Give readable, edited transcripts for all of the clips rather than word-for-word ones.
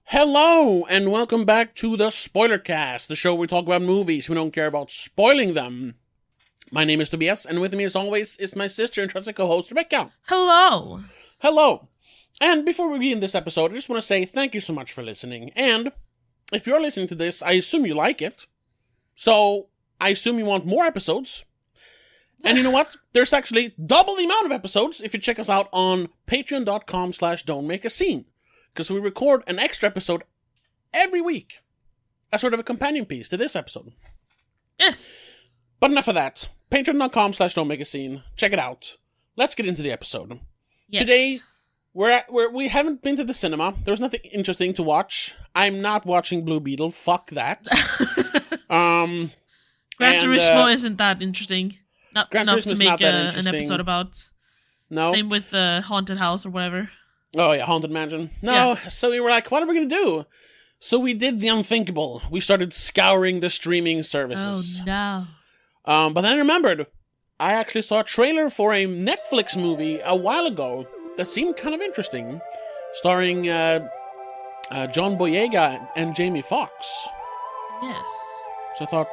Hello, and welcome back to the Spoiler Cast, the show where we talk about movies. We don't care about spoiling them. My name is Tobias, and with me, as always, is my sister and trusted co-host, Rebecca. Hello. Hello. And before we begin this episode, I just want to say thank you so much for listening. And if you're listening to this, I assume you like it. So, I assume you want more episodes. And you know what? There's actually double the amount of episodes if you check us out on patreon.com/don'tmakeascene. Because we record an extra episode every week. As sort of a companion piece to this episode. Yes. But enough of that. Patreon.com/don'tmakeascene. Check it out. Let's get into the episode. Yes. Today, we haven't been to the cinema. There's nothing interesting to watch. I'm not watching Blue Beetle. Fuck that. Gran Turismo isn't that interesting. Not Gran enough Turismo to is make not that an interesting. episode about. No. Same with the Haunted House or whatever. Oh yeah, Haunted Mansion. No, Yeah. So we were like, what are we going to do? So we did the unthinkable. We started scouring the streaming services. Oh no. But then I remembered, I actually saw a trailer for a Netflix movie a while ago that seemed kind of interesting, starring John Boyega and Jamie Foxx. Yes. So I thought,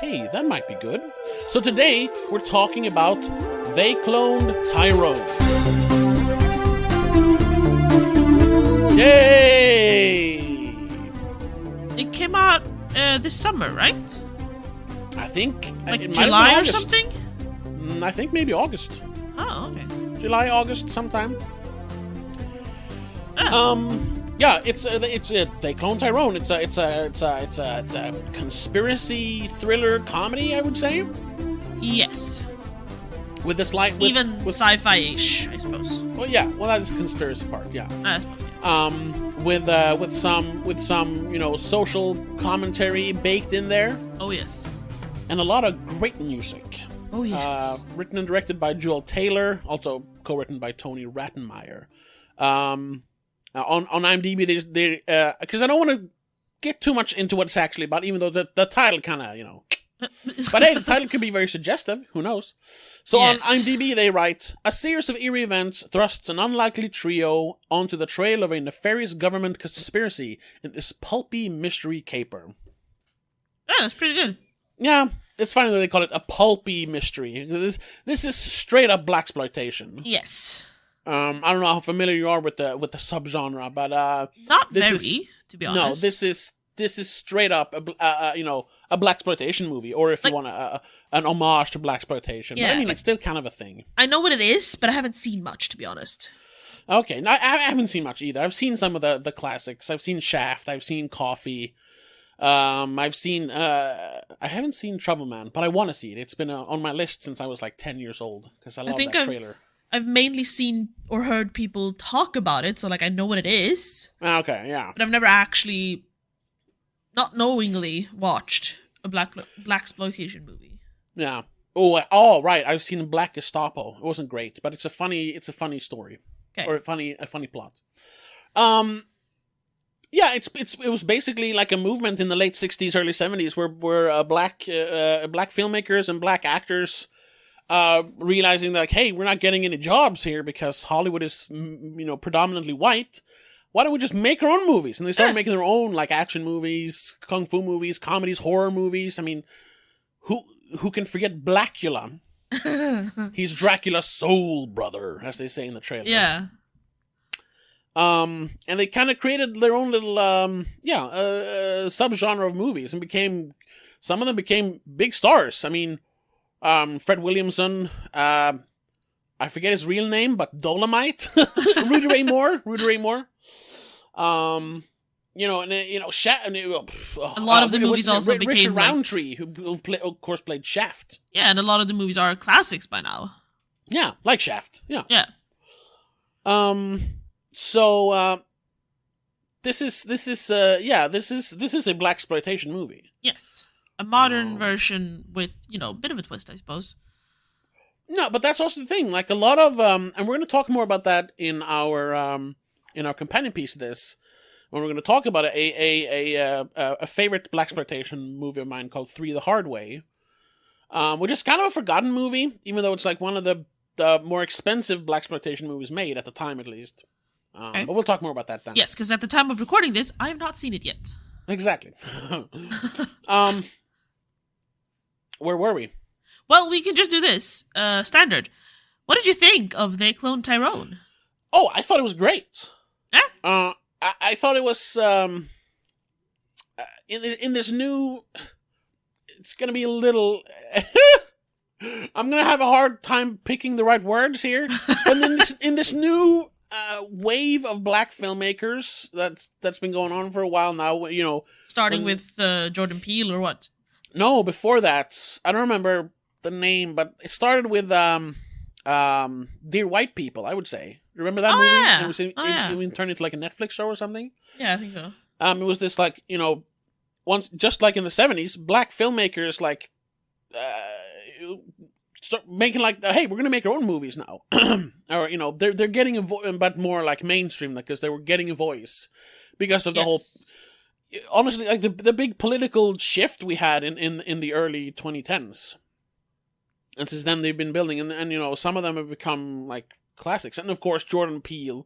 hey, that might be good. So today, we're talking about They Cloned Tyrone. Yay! It came out this summer, right? I think Like it might July have or been August. something? I think maybe August. Oh, okay. July, August, sometime. Ah. Yeah, it's They Clone Tyrone. It's a conspiracy thriller comedy, I would say, Yes. with a slight Even with, sci-fi-ish, I suppose. well, yeah, well, that is the conspiracy part, yeah. I suppose, yeah. With some social commentary baked in there, Oh, yes. and a lot of great music. Oh, yes. Written and directed by Joel Taylor, also co-written by Tony Rattenmeyer. On IMDb, they because I don't want to get too much into what it's actually about, even though the title kind of, But hey, the title could be very suggestive. Who knows? So Yes. on IMDb, they write, a series of eerie events thrusts an unlikely trio onto the trail of a nefarious government conspiracy in this pulpy mystery caper. Yeah, that's pretty good. Yeah, it's funny that they call it a pulpy mystery. This is straight up blaxploitation. Yes. I don't know how familiar you are with the subgenre, but Not this very, to be honest. no, this is straight up a blaxploitation movie, or if you Like- want an homage to blaxploitation. Yeah, but I mean, like- it's still kind of a thing. I know what it is, but I haven't seen much, to be honest. Okay, no, I haven't seen much either. I've seen some of the classics. I've seen Shaft. I've seen Coffee. I've seen. I haven't seen Trouble Man, but I want to see it. It's been on my list since I was like 10 years old because I love think that trailer. I've mainly seen or heard people talk about it, so like I know what it is, Okay, yeah. but I've never actually, not knowingly, watched a blaxploitation movie. Yeah. Oh, right. I've seen Black Gestapo. It wasn't great, but it's a funny story, Okay. or a funny plot. Yeah, it was basically like a movement in the late 60s, early 70s, where black filmmakers and black actors realizing that, like, hey, we're not getting any jobs here because Hollywood is predominantly white. Why don't we just make our own movies? And they started making their own, like, action movies, kung fu movies, comedies, horror movies. I mean, who can forget Blackula? He's Dracula's soul brother, as they say in the trailer. Yeah. And they kind of created their own little, subgenre of movies, and some of them became big stars. I mean, Fred Williamson, I forget his real name, but Dolomite, Rudy Ray Moore. A lot of the movies also became, Richard like- Roundtree, who of course played Shaft. Yeah, and a lot of the movies are classics by now. Yeah, like Shaft. Yeah. Yeah. So this is a blaxploitation movie. Yes. A modern version with, a bit of a twist, I suppose. No, but that's also the thing. Like a lot of and we're going to talk more about that in our companion piece of this, when we're going to talk about a favorite blaxploitation movie of mine called Three the Hard Way, which is kind of a forgotten movie, even though it's like one of the more expensive blaxploitation movies made at the time, at least. Okay. But we'll talk more about that then. Yes, because at the time of recording this, I have not seen it yet. Exactly. Where were we? Well, we can just do this. Standard. What did you think of They Cloned Tyrone? Oh, I thought it was great. Yeah? I thought it was in this new. It's gonna be a little. I'm gonna have a hard time picking the right words here, but in this new wave of black filmmakers that's been going on for a while now, you know, Starting with Jordan Peele or what? No, before that, I don't remember the name, but it started with Dear White People, I would say. Remember that movie? Yeah. It was it turned into like a Netflix show or something. Yeah, I think so. It was this like, you know, once just like in the 70s, black filmmakers like start making like, hey, we're gonna make our own movies now, or you know, they're getting a voice, but more like mainstream, because they were getting a voice because of the whole. Honestly, like the big political shift we had in the early 2010s, and since then they've been building, and you know, some of them have become like classics, and of course Jordan Peele,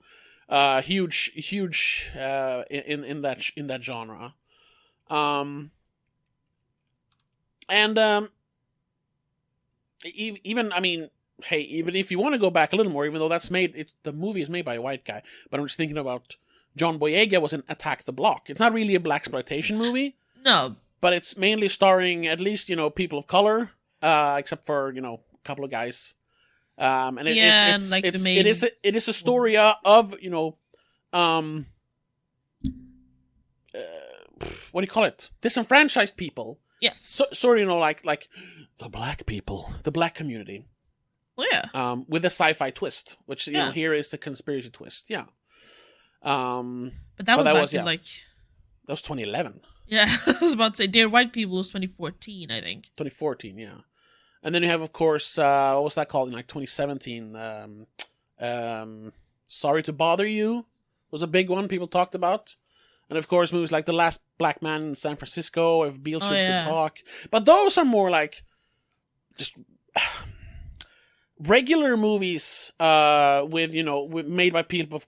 huge in that genre, even I mean, hey, even if you want to go back a little more, even though the movie is made by a white guy, but I'm just thinking about. John Boyega was in Attack the Block. It's not really a blaxploitation movie. No. But it's mainly starring, at least, you know, people of color, except for, you know, a couple of guys. It is a story of, you know, what do you call it? Disenfranchised people. Yes. Sort of, you know, like the black people, the black community. Well, yeah. With a sci-fi twist, which, you know, here is the conspiracy twist. Yeah. But that was like that was 2011. Yeah, I was about to say Dear White People was 2014, I think. 2014, yeah. And then you have, of course, what was that called in like 2017? Sorry to Bother You was a big one people talked about. And of course, movies like The Last Black Man in San Francisco, If Beale Street Could Talk. But those are more like just regular movies with, you know, made by people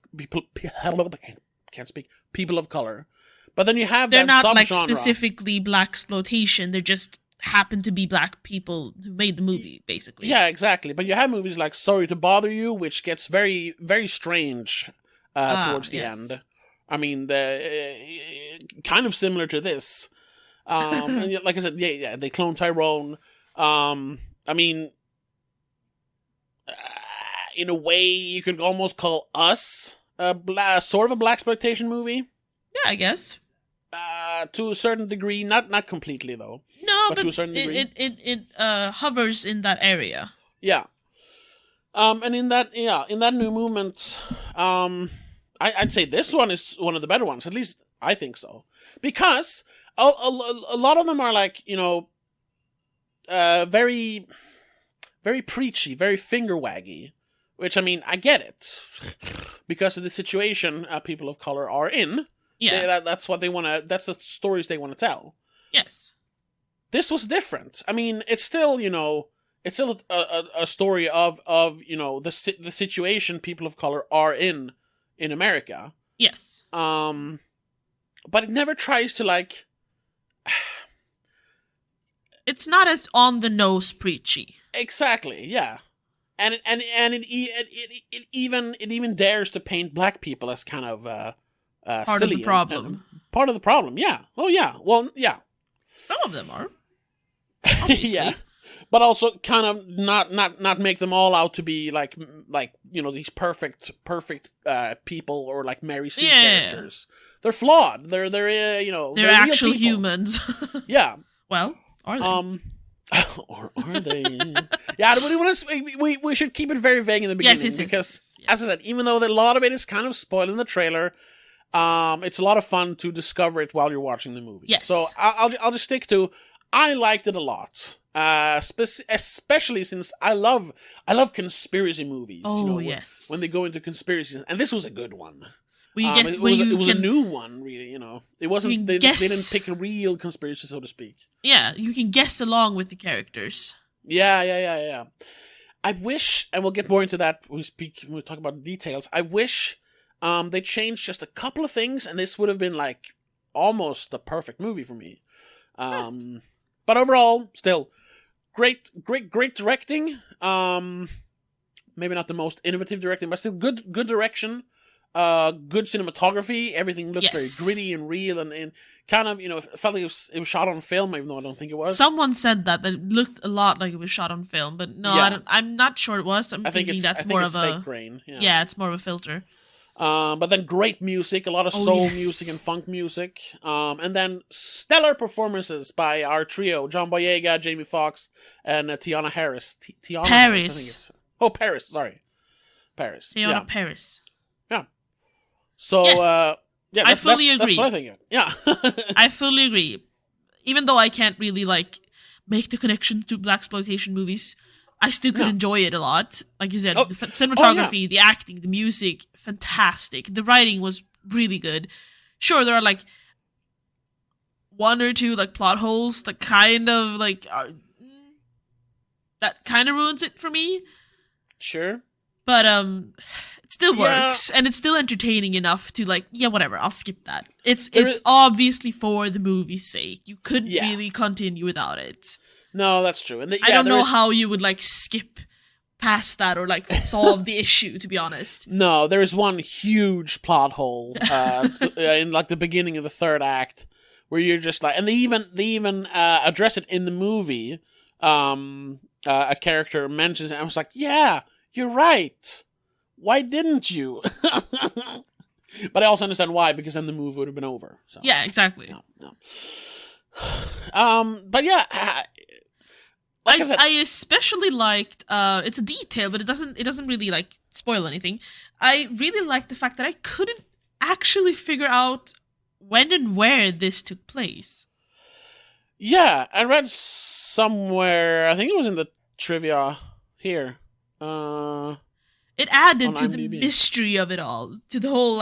can't speak, people of color. But then you have they're that not like subgenre. Specifically blaxploitation. They just happen to be black people who made the movie, basically. Yeah, exactly. But you have movies like Sorry to Bother You, which gets very, very strange towards the end. I mean, kind of similar to this. And like I said, yeah, they cloned Tyrone. I mean, in a way, you could almost call Us sort of a blaxploitation movie. Yeah, I guess. To a certain degree, not completely though. No, but to a certain degree, it hovers in that area. Yeah. And in that new movement, I'd say this one is one of the better ones. At least I think so, because a lot of them are like, you know, very, very preachy, very finger waggy. Which, I mean, I get it because of the situation people of color are in. Yeah, that's what they want to. That's the stories they want to tell. Yes, this was different. I mean, it's still, you know, it's still a story of you know the situation people of color are in America. Yes. But it never tries to like. It's not as on the nose preachy. Exactly. Yeah. And it even dares to paint black people as kind of part silly of the problem. Part of the problem, yeah. Oh yeah. Well, yeah. Some of them are. Yeah. But also kind of not make them all out to be like you know, these perfect people or like Mary Sue characters. They're flawed. They're you know, they're actual humans. Yeah. Well, are they? Or are they? Yeah, we should keep it very vague in the beginning, because, as I said, even though a lot of it is kind of spoiled in the trailer, it's a lot of fun to discover it while you're watching the movie. Yes. So I'll just stick to, I liked it a lot, especially since I love conspiracy movies. Oh, you know, yes. When they go into conspiracies, and this was a good one. It was a new one, really. You know, it wasn't. They didn't pick a real conspiracy, so to speak. Yeah, you can guess along with the characters. Yeah. I wish, and we'll get more into that when we talk about details. I wish They changed just a couple of things, and this would have been like almost the perfect movie for me. But overall, still great directing. Maybe not the most innovative directing, but still good direction. Good cinematography. Everything looked very gritty and real, and kind of, it felt like it was shot on film, even though I don't think it was. Someone said that it looked a lot like it was shot on film, but no, I'm not sure it was. I think it's fake grain. Yeah, it's more of a filter. But then great music, a lot of soul music and funk music. And then stellar performances by our trio, John Boyega, Jamie Foxx, and Tiana Harris. Tiana Harris, I think it's. Oh, Paris, sorry. Paris. Tiana Paris. Yeah. So, I fully agree. That's what I think. Yeah. I fully agree. Even though I can't really, make the connection to blaxploitation movies, I still could enjoy it a lot. Like you said, the cinematography, the acting, the music, fantastic. The writing was really good. Sure, there are, one or two, plot holes that kind of, that kind of ruins it for me. Sure. But, it still works, and it's still entertaining enough to, whatever, I'll skip that. It's obviously for the movie's sake. You couldn't really continue without it. No, that's true. And I don't know how you would, skip past that or, solve the issue, to be honest. No, there is one huge plot hole in, the beginning of the third act, where you're just and they even address it in the movie. A character mentions it, and I was like, yeah, you're right. Why didn't you? But I also understand why, because then the movie would have been over. So. Yeah, exactly. No. But yeah, I especially liked. It's a detail, but it doesn't really spoil anything. I really liked the fact that I couldn't actually figure out when and where this took place. Yeah, I read somewhere. I think it was in the trivia here. It added to the mystery of it all, to the whole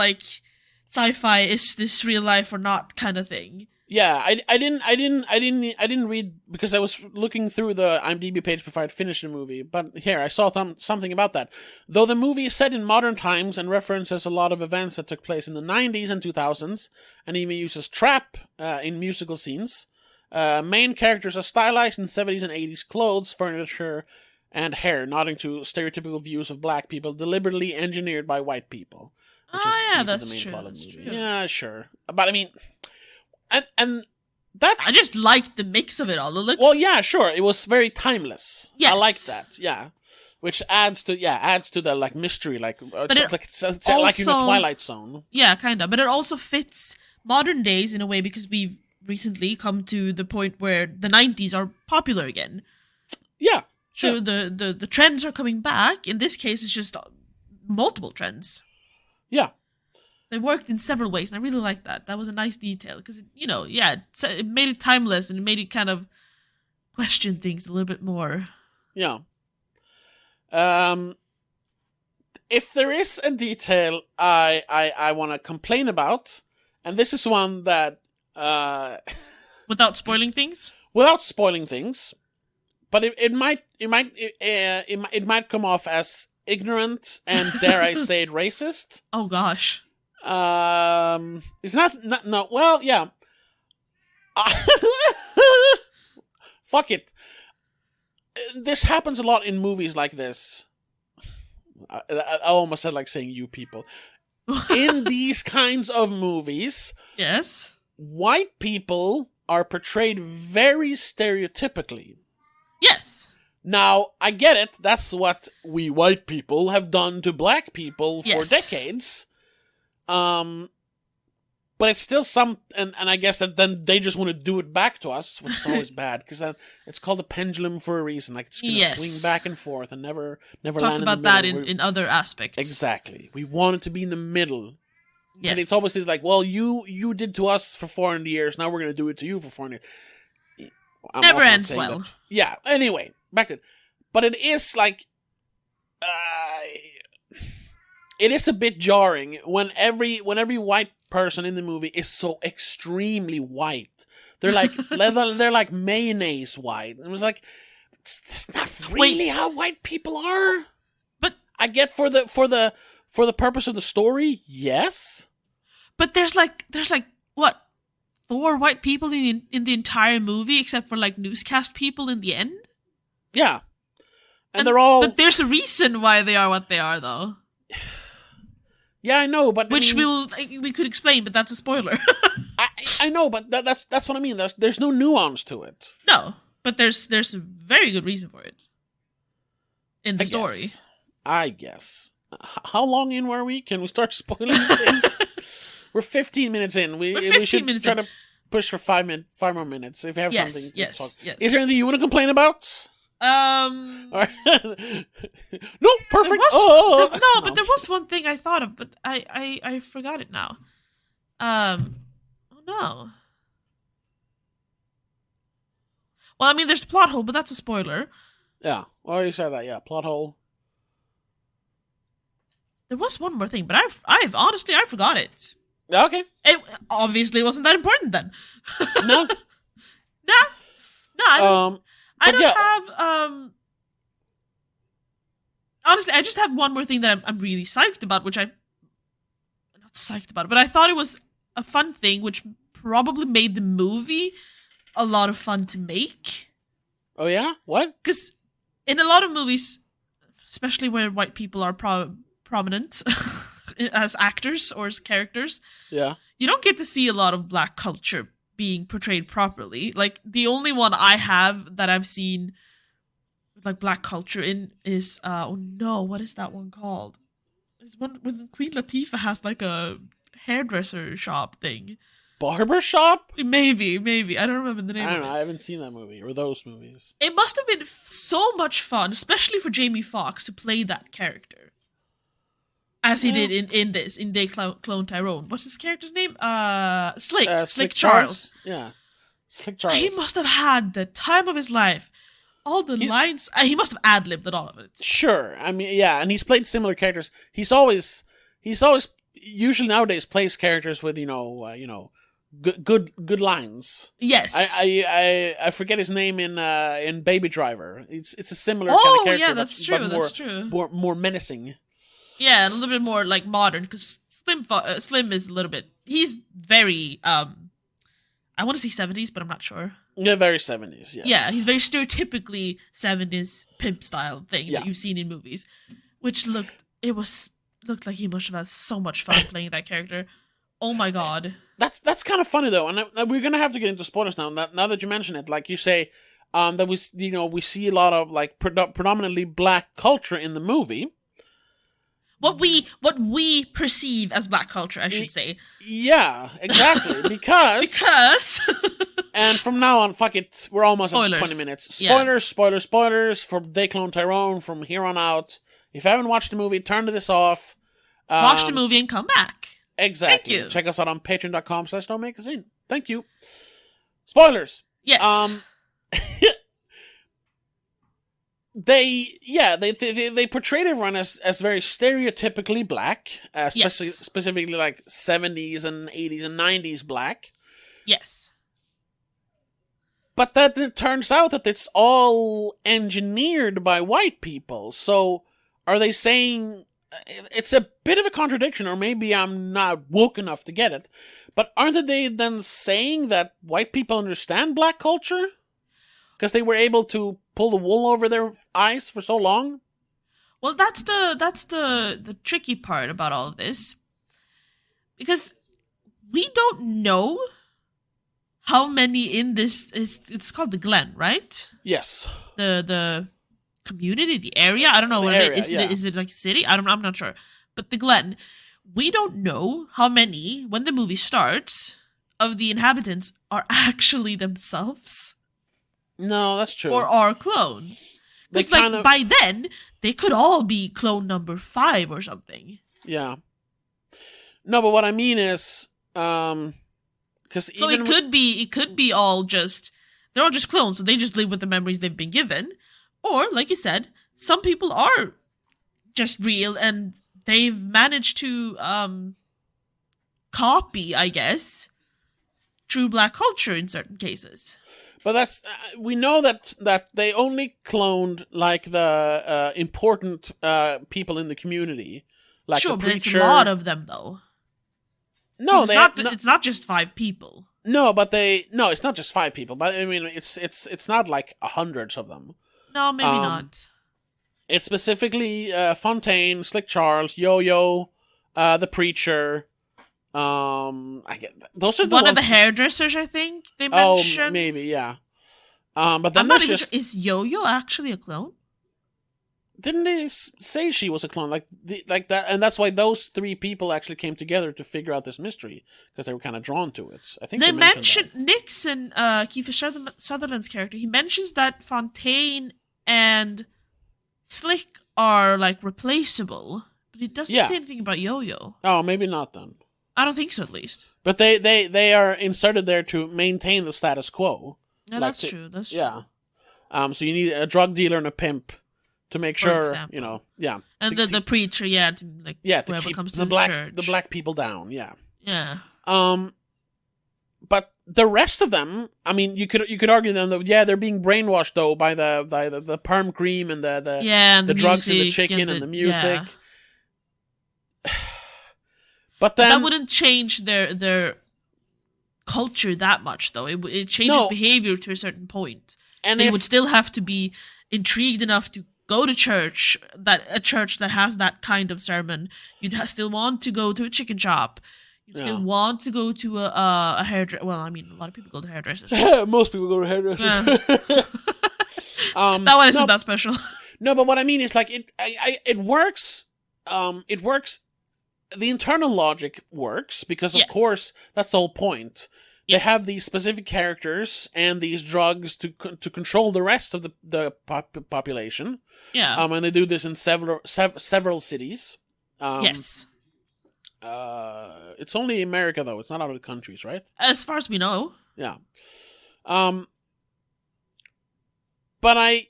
sci-fi, is this real life or not kind of thing. Yeah, I didn't read, because I was looking through the IMDb page before I'd finished the movie. But here I saw something about that. Though the movie is set in modern times and references a lot of events that took place in the 90s and 2000s, and even uses trap in musical scenes. Main characters are stylized in 70s and 80s clothes, furniture, and hair, nodding to stereotypical views of black people deliberately engineered by white people. Which is key to the main plot of the movie. Yeah, sure. But I mean, and that's... I just liked the mix of it all. It looks... Well, yeah, sure. It was very timeless. Yes. I like that, yeah. Which adds to the mystery, but it's like in the Twilight Zone. Yeah, kind of. But it also fits modern days in a way, because we've recently come to the point where the 90s are popular again. Yeah. Sure. So the trends are coming back. In this case, it's just multiple trends. Yeah. They worked in several ways, and I really like that. That was a nice detail, because, it made it timeless, and it made it kind of question things a little bit more. Yeah. If there is a detail I want to complain about, and this is one that... Without spoiling things? Without spoiling things. But it might come off as ignorant and, dare I say it, racist. Oh gosh. It's not no. Well, yeah. Fuck it. This happens a lot in movies like this. I almost said saying you people. In these kinds of movies, yes, white people are portrayed very stereotypically. Yes. Now, I get it. That's what we white people have done to black people for decades. But it's still and I guess that then they just want to do it back to us, which is always bad, because it's called a pendulum for a reason. It's going to swing back and forth and never land in the middle. Talked about that in other aspects. Exactly. We want it to be in the middle. Yes. And it's always well, you did to us for 400 years, now we're going to do it to you for 400 years. Never ends well. Yeah, anyway, back to it. But it is it is a bit jarring when every white person in the movie is so extremely white. They're they're like mayonnaise white. It was it's not really how white people are. But I get for the For the purpose of the story, yes. But there's like what, 4 white people in the entire movie, except for like newscast people in the end. Yeah, and they're all. But there's a reason why they are what they are, though. Yeah, I know, but which we could explain, but that's a spoiler. I know, but that's what I mean. There's no nuance to it. No, but there's a very good reason for it in the story. I guess. How long in were we? Can we start spoiling things? We're 15 minutes in. We should try to push for 5 more minutes if you have something to talk. Yes. Is there anything you want to complain about? No, perfect. But there was one thing I thought of, but I forgot it now. Oh no. Well, I mean, there's the plot hole, but that's a spoiler. Yeah, already said that. Yeah, plot hole. There was one more thing, but I've honestly forgot it. Okay. It obviously wasn't that important then. No. No. I don't have. Honestly, I just have one more thing that I'm really psyched about, which I'm not psyched about, but I thought it was a fun thing, which probably made the movie a lot of fun to make. Oh yeah, what? Because in a lot of movies, especially where white people are prominent as actors or as characters, yeah, you don't get to see a lot of black culture being portrayed properly. Like, the only one I have that I've seen with like black culture in is what is that one called? It's one when Queen Latifah has like a hairdresser shop thing. Barber shop? Maybe. I don't remember the name. I don't know. I haven't seen that movie or those movies. It must have been so much fun, especially for Jamie Foxx, to play that character. As he did in They Clone Tyrone. What's his character's name? Slick Charles. Yeah. Slick Charles. He must have had the time of his life. All the lines. He must have ad-libbed all of it. Sure. I mean, yeah, and he's played similar characters. He's always usually nowadays plays characters with, good lines. Yes. I forget his name in Baby Driver. It's a similar kind of character. Oh, yeah, that's true. That's true. More menacing. Yeah, and a little bit more like modern, because Slim is a little bit. He's very I want to say 70s, but I'm not sure. Yeah, very 70s. Yes. Yeah, he's very stereotypically 70s pimp style thing that you've seen in movies, which looked like he must have had so much fun playing that character. Oh my god. That's kind of funny though, and we're gonna have to get into spoilers now. Now that you mention it, like you say, that we see a lot of like predominantly black culture in the movie. What we perceive as black culture, I should say. Yeah, exactly. Because and from now on, fuck it, we're almost at 20 minutes. Spoilers for They Clone Tyrone from here on out. If you haven't watched the movie, turn this off. Watch the movie and come back. Exactly. Thank you. Check us out on patreon.com/don'tmakeascene. Thank you. Spoilers. Yes. They portrayed everyone as very stereotypically black, specifically like 70s and 80s and 90s black. Yes. But then it turns out that it's all engineered by white people. So are they saying... It's a bit of a contradiction, or maybe I'm not woke enough to get it. But aren't they then saying that white people understand black culture? Because they were able to pull the wool over their eyes for so long? Well, that's the tricky part about all of this. Because we don't know how many in this it's called the Glen, right? Yes. The community, the area. I don't know what it is. Is it like a city? I'm not sure. But the Glen, we don't know how many, when the movie starts, of the inhabitants are actually themselves. No, that's true. Or are clones. Because by then, they could all be clone number 5 or something. Yeah. No, but what I mean is, because so it could be all just, they're all just clones, so they just live with the memories they've been given. Or, like you said, some people are just real and they've managed to copy, I guess, true black culture in certain cases. But that's we know that they only cloned like the important people in the community, like sure, the preacher. But it's a lot of them, though. No, it's not just 5 people. No, but it's not just 5 people. But I mean, it's not like hundreds of them. No, maybe not. It's specifically Fontaine, Slick Charles, Yo-Yo, the preacher. Those are one of the hairdressers. I think they mentioned. Oh, maybe, yeah. But then I'm not even sure. Is Yo-Yo actually a clone? Didn't they say she was a clone like that? And that's why those 3 people actually came together to figure out this mystery, because they were kind of drawn to it. I think they mentioned Nixon, Kiefer Sutherland's character. He mentions that Fontaine and Slick are like replaceable, but he doesn't say anything about Yo-Yo. Oh, maybe not then. I don't think so, at least. But they are inserted there to maintain the status quo. No, that's true. That's true. Yeah. So you need a drug dealer and a pimp to make sure, yeah. And the preacher, to whoever keep comes to the church. The black people down, yeah. Yeah. But the rest of them, I mean, you could argue then that they're being brainwashed though by the perm cream and the drugs and the chicken and the music. Yeah. But then that wouldn't change their culture that much, though. It changes behavior to a certain point, and they would still have to be intrigued enough to go to church. A church that has that kind of sermon, you'd still want to go to a chicken shop. You'd still want to go to a hairdresser. Well, I mean, a lot of people go to hairdressers. Most people go to hairdressers. Yeah. That one isn't that special. No, but what I mean is like it works. It works. The internal logic works because, of course, that's the whole point. Yes. They have these specific characters and these drugs to control the rest of the population. Yeah. And they do this in several cities. Yes. It's only America though; it's not other countries, right? As far as we know. Yeah. But I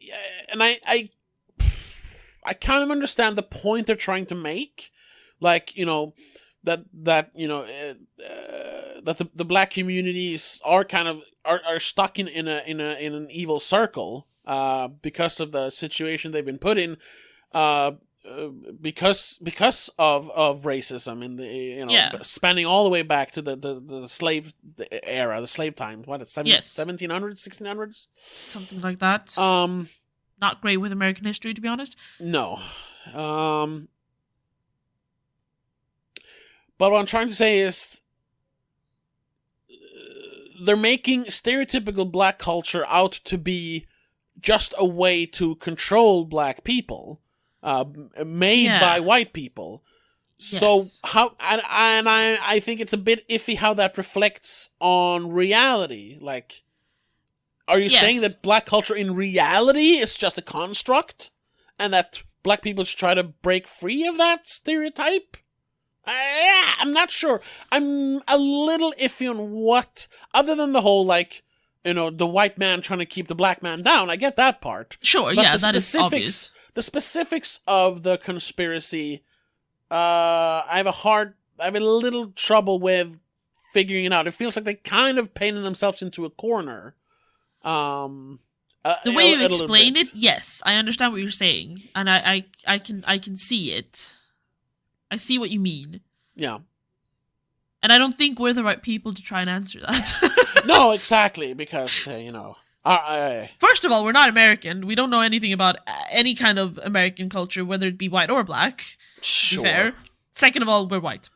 kind of understand the point they're trying to make. Like, that the black communities are kind of are stuck in an evil circle because of the situation they've been put in because of racism in the spanning all the way back to the slave era, the slave times. What, 1700s, 1600s, something like that. Not great with American history, to be honest. No. But what I'm trying to say is they're making stereotypical black culture out to be just a way to control black people, made by white people. Yes. So I think it's a bit iffy how that reflects on reality. Like, are you saying that black culture in reality is just a construct, and that black people should try to break free of that stereotype? I'm not sure. I'm a little iffy on what, other than the whole, the white man trying to keep the black man down. I get that part. Sure, but that is obvious. The specifics of the conspiracy, I have a little trouble with figuring it out. It feels like they kind of painted themselves into a corner. The way you explain it, yes, I understand what you're saying, and I can see it. I see what you mean. Yeah. And I don't think we're the right people to try and answer that. No, exactly, because, First of all, we're not American. We don't know anything about any kind of American culture, whether it be white or black. Sure. To be fair. Second of all, we're white.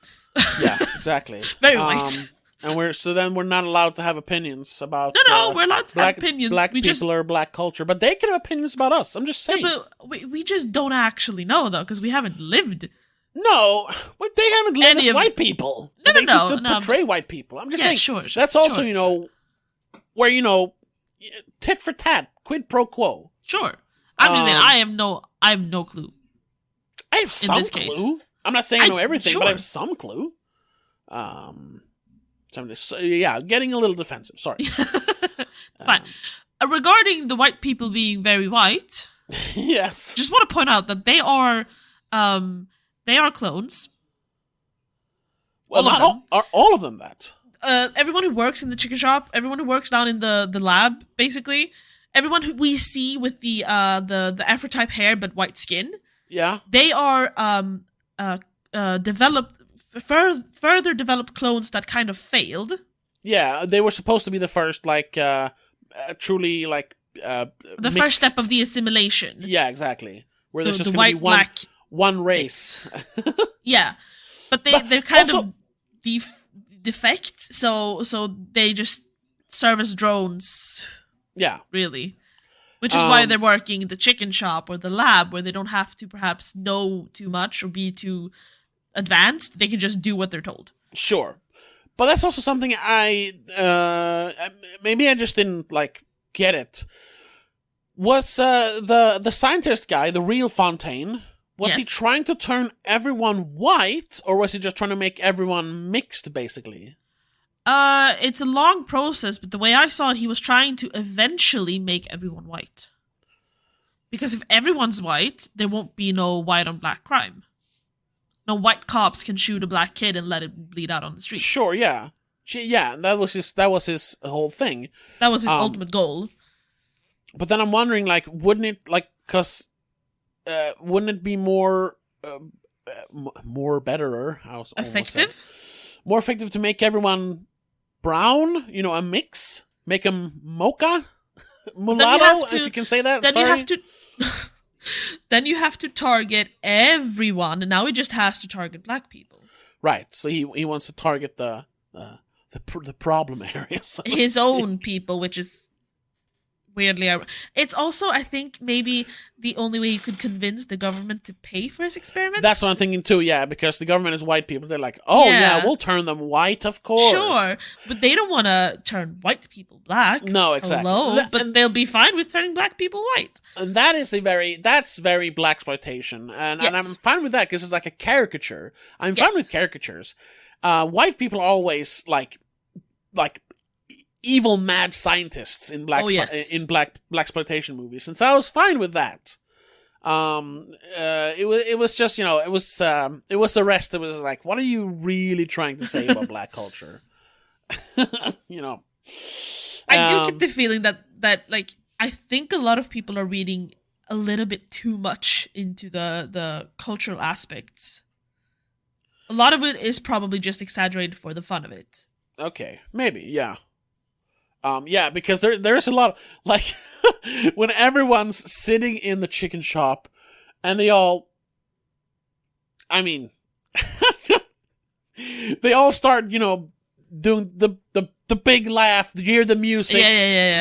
Yeah, exactly. Very white. And we're not allowed to have opinions about... No, we're allowed to have opinions. Black people or black culture, but they can have opinions about us. I'm just saying. Yeah, but we just don't actually know, though, because we haven't lived... No, but they haven't lived as white people. They just portray white people. I'm just saying. Sure, that's also, where, tit for tat, quid pro quo. Sure. I'm just saying, I have no clue. I have some clue. I'm not saying I know everything, but I have some clue. Getting a little defensive. Sorry. It's fine. Regarding the white people being very white. Yes. Just want to point out that they are clones. Well, are all of them that? Everyone who works in the chicken shop, everyone who works down in the lab, basically, everyone who we see with the Afro type hair but white skin. Yeah. They are further developed clones that kind of failed. Yeah, they were supposed to be the first, like, truly, like, the mixed. First step of the assimilation. Yeah, exactly. Where there's just going to be one race. Yeah, but they're kind of defect, so they just serve as drones. Yeah, really, which is why they're working the chicken shop or the lab, where they don't have to perhaps know too much or be too advanced. They can just do what they're told. Sure. But that's also something maybe I just didn't, like, get it. Was the scientist guy, the real Fontaine, was he trying to turn everyone white, or was he just trying to make everyone mixed, basically? It's a long process, but the way I saw it, he was trying to eventually make everyone white. Because if everyone's white, there won't be no white on black crime. No white cops can shoot a black kid and let it bleed out on the street. Sure, yeah. Yeah, that was his whole thing. That was his ultimate goal. But then I'm wondering, like, wouldn't it, like, cause, wouldn't it be more betterer? Effective? More effective to make everyone brown? You know, a mix? Make them mocha? Mulatto, if you can say that. Then Sorry. you have to... Then you have to target everyone, and now he just has to target black people. Right. So he wants to target the problem areas. His own people, which is weirdly... It's also, I think, maybe the only way you could convince the government to pay for his experiments. That's what I'm thinking too, yeah, because the government is white people. They're like, oh, yeah we'll turn them white, of course. Sure, but they don't want to turn white people black. No, exactly. Hello, but they'll be fine with turning black people white. And that's very blaxploitation. And I'm fine with that, because it's like a caricature. I'm fine with caricatures. White people are always, like evil mad scientists in blaxploitation movies, and so I was fine with that. It was just, you know, it was the rest that was like, what are you really trying to say about black culture? You know, I do get the feeling that like, I think a lot of people are reading a little bit too much into the cultural aspects. A lot of it is probably just exaggerated for the fun of it. Okay, maybe, yeah. Yeah, because there's a lot of, like, when everyone's sitting in the chicken shop, and they all, I mean, they all start, you know, doing the big laugh. You hear the music. Yeah.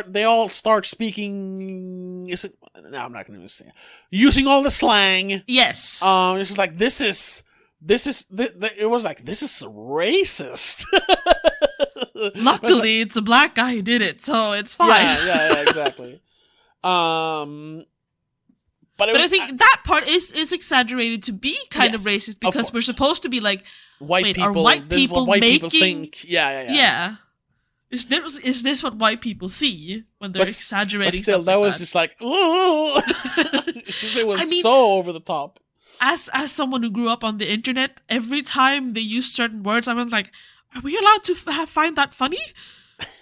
They all start speaking. No, I'm not going to say it. Using all the slang. Yes. It's like this is. It was like, this is racist. Luckily, it's a black guy who did it, so it's fine. Yeah, exactly. But I think that part is exaggerated to be kind of racist, because we're supposed to be like, white people. Are white people making? People think? Yeah. Is this what white people see when they're exaggerating? But still, that was just like, ooh. It was so over the top. As someone who grew up on the internet, every time they use certain words, I was like, are we allowed to find that funny?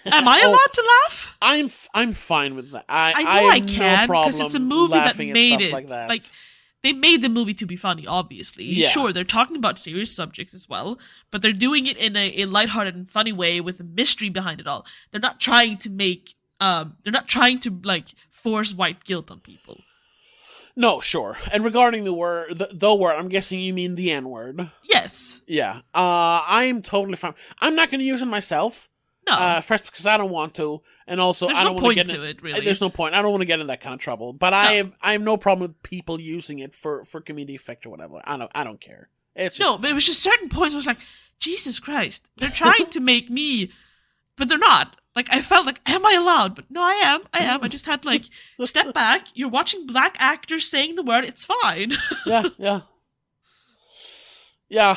Am I allowed to laugh? I'm fine with that. I know I can, because it's a movie that made it. Like that. Like, they made the movie to be funny, obviously. Yeah. Sure, they're talking about serious subjects as well, but they're doing it in a lighthearted and funny way with a mystery behind it all. They're not trying to make, like, force white guilt on people. No, sure. And regarding the word, I'm guessing you mean the N-word. Yes. Yeah. I'm totally fine. I'm not going to use it myself. No. First, because I don't want to, and also There's I don't want to get to it. Really, there's no point. I don't want to get in that kind of trouble. But I have no problem with people using it for comedic effect or whatever. I don't care. But it was just certain points. I was like, Jesus Christ, they're trying to make me, but they're not. Like, I felt like, am I allowed? But no, I am. I just had to, like, step back. You're watching black actors saying the word. It's fine. Yeah.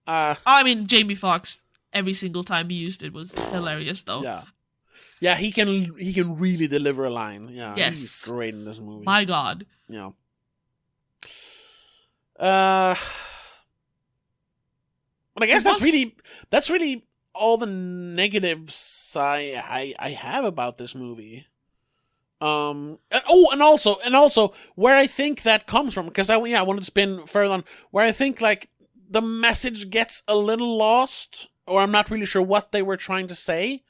I mean, Jamie Foxx, every single time he used it was hilarious, though. Yeah, he can really deliver a line. Yeah, yes. He's great in this movie. My God. Yeah. But I guess that's really all the negatives I have about this movie. And also, where I think that comes from, because I wanted to spin further on, where I think, like, the message gets a little lost, or I'm not really sure what they were trying to say.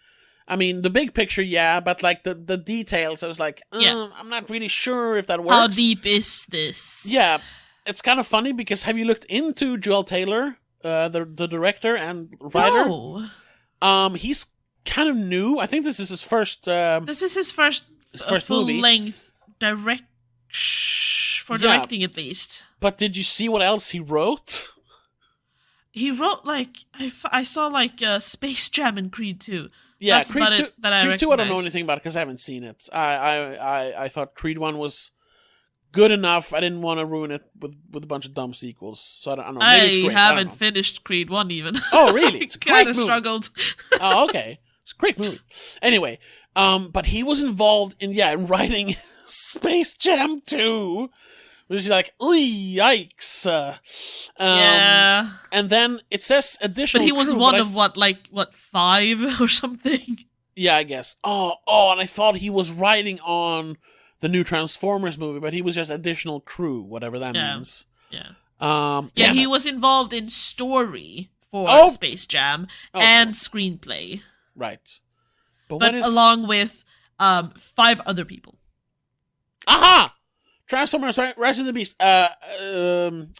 I mean, the big picture, yeah, but, like, the details, I was like, I'm not really sure if that works. How deep is this? Yeah, it's kind of funny, because have you looked into Joel Taylor, the director and writer? No. He's kind of new. I think this is his first... this is his first full-length directing, at least. But did you see what else he wrote? He wrote, like, I saw, like, Space Jam and Creed 2. Yeah, that's Creed about 2, it that I Creed 2 I don't know anything about because I haven't seen it. I thought Creed 1 was good enough. I didn't want to ruin it with a bunch of dumb sequels. So I don't know. Maybe it's great. Haven't finished Creed 1 even. Oh, really? It's kind of struggled. Oh, okay. It's a great movie. Anyway, but he was involved in writing Space Jam 2. Which is like, yikes. Yeah. And then it says additional. But he was one of 5 or something? Yeah, I guess. Oh, and I thought he was writing on the new Transformers movie, but he was just additional crew, whatever that means. Yeah. He was involved in story for Space Jam and screenplay. Right. But along with 5 other people. Aha! Transformers, Rise of the Beast,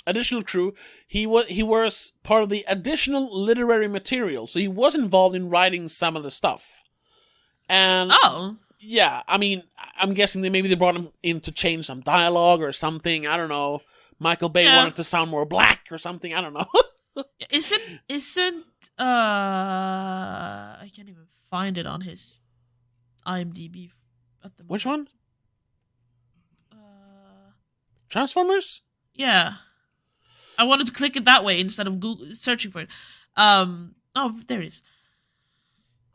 additional crew. He was part of the additional literary material, so he was involved in writing some of the stuff. And yeah, I mean, I'm guessing they brought him in to change some dialogue or something. I don't know. Michael Bay wanted to sound more black or something. I don't know. Isn't I can't even find it on his IMDb at the moment. Which one? Transformers? Yeah. I wanted to click it that way instead of Google searching for it. There it is.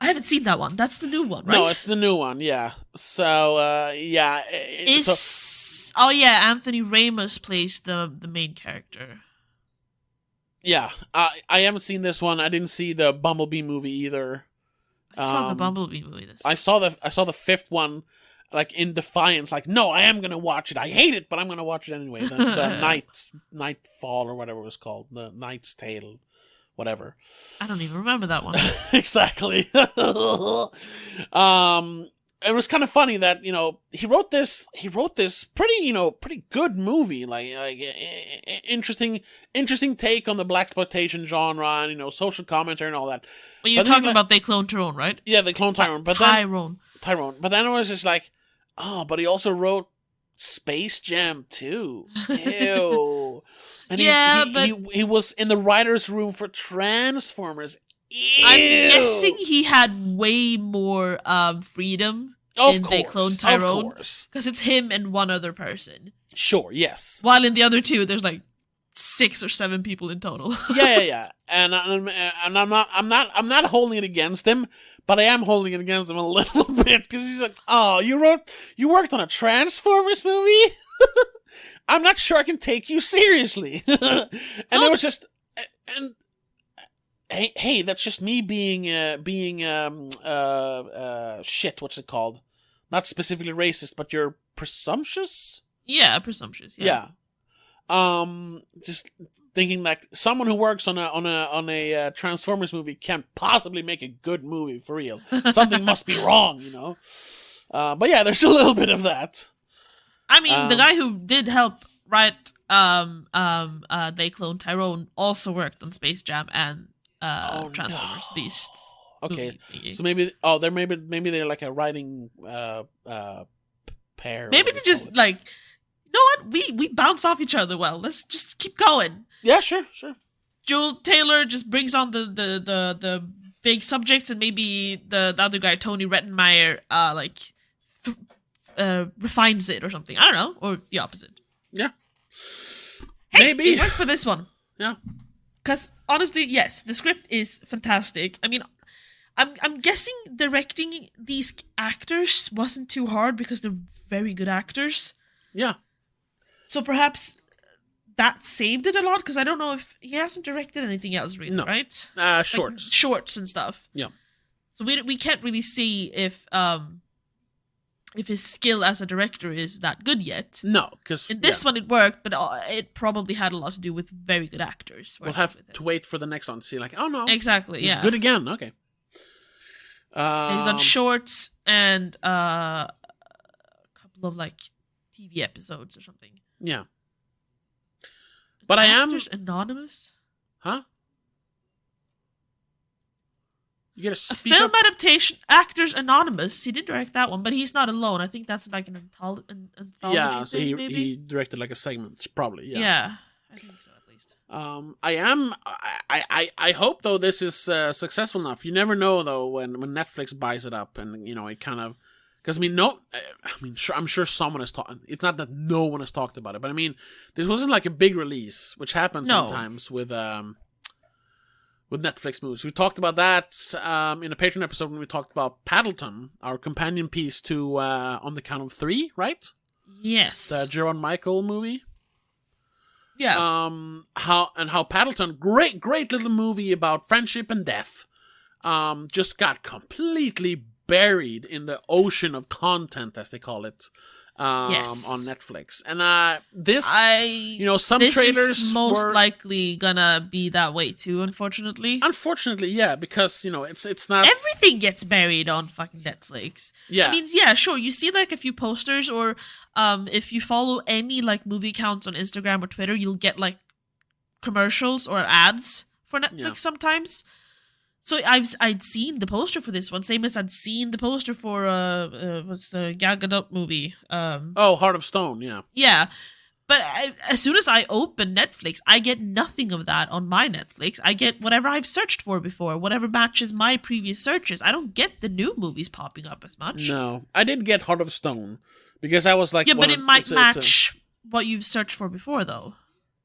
I haven't seen that one. That's the new one, right? No, it's the new one, yeah. So, Anthony Ramos plays the main character. Yeah. I haven't seen this one. I didn't see the Bumblebee movie either. I saw the Bumblebee movie. I saw the fifth one, like, in defiance, like, no, I am gonna watch it. I hate it, but I'm gonna watch it anyway. The Nightfall or whatever it was called, the Knight's Tale, whatever. I don't even remember that one. Exactly. It was kind of funny that he wrote this pretty good movie, like interesting take on the blaxploitation genre and social commentary and all that. Well, you're talking about They Cloned Tyrone, right? Yeah, They Cloned Tyrone. But Tyrone. But then it was just like, but he also wrote Space Jam 2. Ew. And he was in the writer's room for Transformers. Ew. I'm guessing he had way more freedom in They Cloned Tyrone. Because it's him and one other person. Sure, yes. While in the other two, there's like 6 or 7 people in total. Yeah. And I'm not holding it against him. But I am holding it against him a little bit because he's like, "Oh, you worked on a Transformers movie? I'm not sure I can take you seriously." And it was just, and hey, that's just me being shit. What's it called? Not specifically racist, but you're presumptuous. Yeah, presumptuous. Yeah. Just thinking like someone who works on a Transformers movie can't possibly make a good movie for real. Something must be wrong, But yeah, there's a little bit of that. I mean, the guy who did help write They Cloned Tyrone also worked on Space Jam and Transformers Beasts. Okay, so maybe they're like a writing pair. Maybe they just like. You know what? We bounce off each other well. Let's just keep going. Yeah, sure. Joel Taylor just brings on the big subjects, and maybe the other guy, Tony Rettenmeyer, refines it or something. I don't know, or the opposite. Yeah. Hey, maybe it worked for this one. Yeah. Because honestly, yes, the script is fantastic. I mean, I'm guessing directing these actors wasn't too hard because they're very good actors. Yeah. So perhaps that saved it a lot, because I don't know if he hasn't directed anything else really, right? Shorts. Shorts and stuff. Yeah. So we can't really see if if his skill as a director is that good yet. No, because in this one it worked, but it probably had a lot to do with very good actors. We'll have to wait for the next one to see. Like, oh no, exactly, he's good again. Okay. He's done shorts and a couple of like TV episodes or something. Yeah. But Actors Anonymous? Huh? You gotta speak film up. adaptation, Actors Anonymous. He did direct that one, but he's not alone. I think that's like an anthology. Yeah, so thing, he directed like a segment, probably. Yeah. Yeah, I think so at least. I hope though this is successful enough. You never know though when Netflix buys it up, and it kind of, because I'm sure someone has talked. It's not that no one has talked about it, but I mean, this wasn't like a big release, which happens sometimes with Netflix movies. We talked about that in a Patreon episode when we talked about Paddleton, our companion piece to On the Count of Three, right? Yes. The Jerome Michael movie. Yeah. How Paddleton, great little movie about friendship and death, just got completely buried in the ocean of content, as they call it. On Netflix, and some this trailers is most likely gonna be that way too. Unfortunately, yeah, because it's not everything gets buried on fucking Netflix. Yeah, I mean, yeah, sure. You see like a few posters, or if you follow any like movie accounts on Instagram or Twitter, you'll get like commercials or ads for Netflix sometimes. So I'd seen the poster for this one, same as I'd seen the poster for what's the Gal Gadot movie? Heart of Stone, yeah. Yeah, but as soon as I open Netflix, I get nothing of that on my Netflix. I get whatever I've searched for before, whatever matches my previous searches. I don't get the new movies popping up as much. No, I did get Heart of Stone because I was like, yeah, but it might match what you've searched for before, though.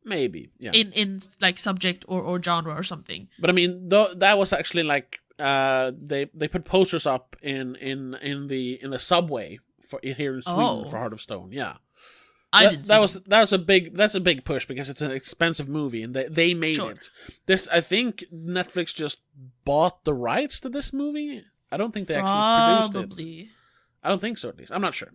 Maybe, yeah. In like subject or genre or something. But I mean, that was actually like they put posters up in the subway here in Sweden for Heart of Stone. Yeah, that's a big push because it's an expensive movie and they made it. This, I think Netflix just bought the rights to this movie. I don't think they actually produced it. I don't think so. At least I'm not sure.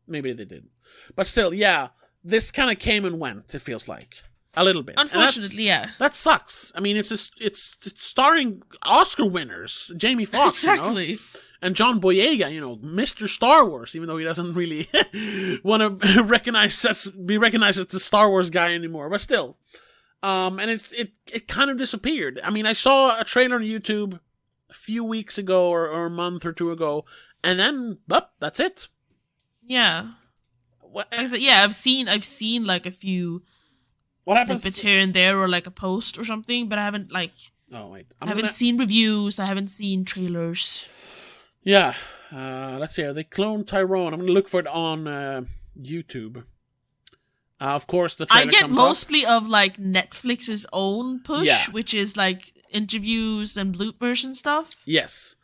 Maybe they did, but still, yeah. This kind of came and went. It feels like. A little bit. Unfortunately, yeah. That sucks. I mean, it's starring Oscar winners, Jamie Foxx, exactly, and John Boyega, Mr. Star Wars, even though he doesn't really want to be recognized as the Star Wars guy anymore, but still. And it kind of disappeared. I mean, I saw a trailer on YouTube a few weeks ago or a month or two ago, and then that's it. Yeah. I've seen like a few. What happens? Snippets here and there, or like a post or something, but I haven't like. Oh wait, I haven't seen reviews. I haven't seen trailers. Yeah, let's see. They cloned Tyrone. I'm gonna look for it on YouTube. Of course, the trailer I get comes mostly of like Netflix's own push, which is like interviews and bloopers and stuff. Yes,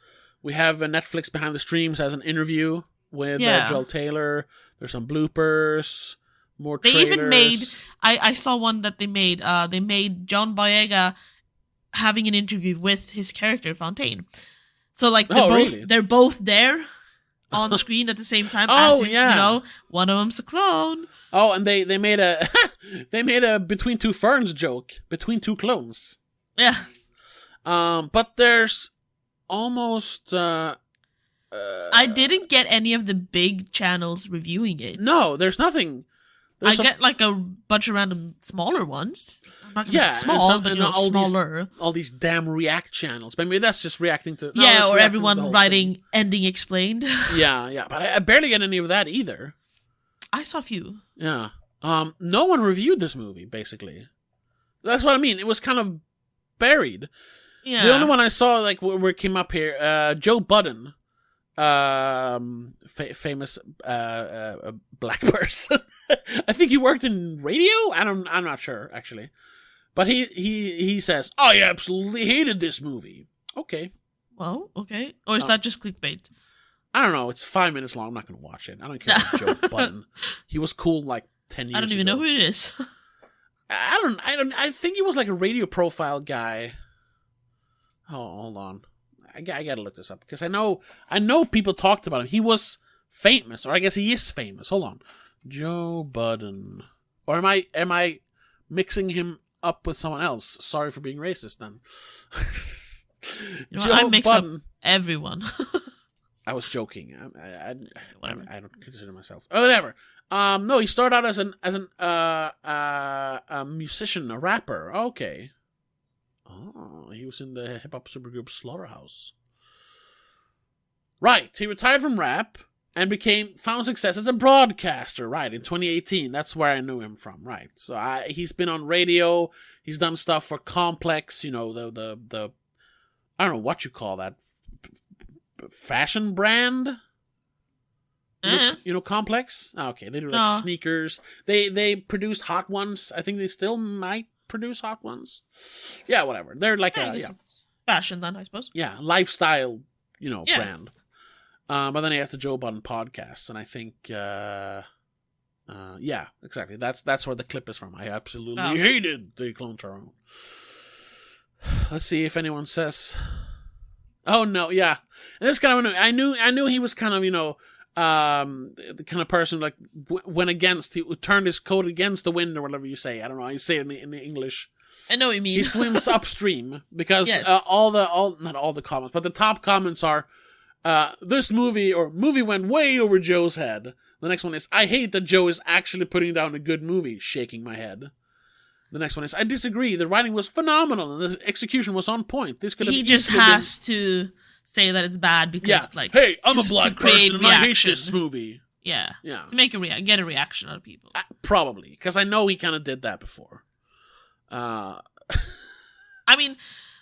we have Netflix Behind the Streams has an interview with Joel Taylor. There's some bloopers. More trailers. They even made. I saw one that they made. They made John Boyega having an interview with his character Fontaine. So like they're both there on screen at the same time. One of them's a clone. Oh, and they made a Between Two Ferns joke between two clones. Yeah. But there's almost. I didn't get any of the big channels reviewing it. No, there's nothing. I get like a bunch of random smaller ones. I'm not gonna small, but smaller. All these damn React channels. But maybe that's just reacting to. Or everyone writing ending explained. Yeah. But I barely get any of that either. I saw a few. Yeah. No one reviewed this movie, basically. That's what I mean. It was kind of buried. Yeah. The only one I saw, like, where it came up here, Joe Budden. Famous black person. I think he worked in radio. I'm not sure actually, but he says, "I absolutely hated this movie." Okay. Well, okay. Or is that just clickbait? I don't know. It's 5 minutes long. I'm not going to watch it. I don't care about Joe Budden. He was cool like 10 years ago. I don't even know who it is. I think he was like a radio profile guy. Oh, hold on. I gotta look this up because I know people talked about him. He was famous, or I guess he is famous. Hold on, Joe Budden, or am I mixing him up with someone else? Sorry for being racist. Then I mix up everyone. I was joking. I don't consider myself. Oh, whatever. No, he started out as a musician, a rapper. Okay. Oh, he was in the hip hop supergroup Slaughterhouse. Right. He retired from rap and found success as a broadcaster. Right, in 2018. That's where I knew him from. Right. So he's been on radio. He's done stuff for Complex. You know, the I don't know what you call that. Fashion brand. You know Complex? Okay, they do like sneakers. They produced Hot Ones. I think they still might produce Hot Ones. Yeah, whatever. They're like fashion then, I suppose. Yeah, lifestyle, brand. But then he has the Joe Budden podcast, and I think yeah, exactly. That's where the clip is from. I absolutely hated the clone Tyrone. Let's see if anyone says. Oh no, yeah. And this kind of I knew he was kind of the kind of person like he turned his coat against the wind or whatever you say. I don't know how you say it in the English. I know what you mean. He swims upstream because yes. not all the comments, but the top comments are this movie went way over Joe's head. The next one is I hate that Joe is actually putting down a good movie, shaking my head. The next one is I disagree. The writing was phenomenal and the execution was on point. This could have he just has to say that it's bad because hey, I'm a black person and I hate this movie. Yeah. To make get a reaction out of people. Probably because I know he kind of did that before. I mean,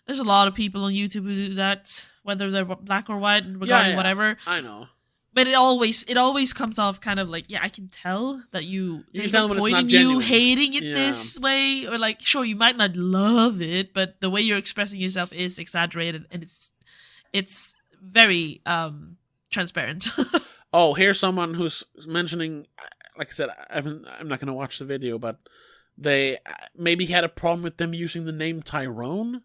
there's a lot of people on YouTube who do that, whether they're black or white, regarding whatever. I know. But it always comes off kind of like, I can tell that there's no point in you hating it this way, or like, sure, you might not love it, but the way you're expressing yourself is exaggerated, and it's very transparent. Oh, here's someone who's mentioning, like I said, I'm not going to watch the video, but they maybe had a problem with them using the name Tyrone.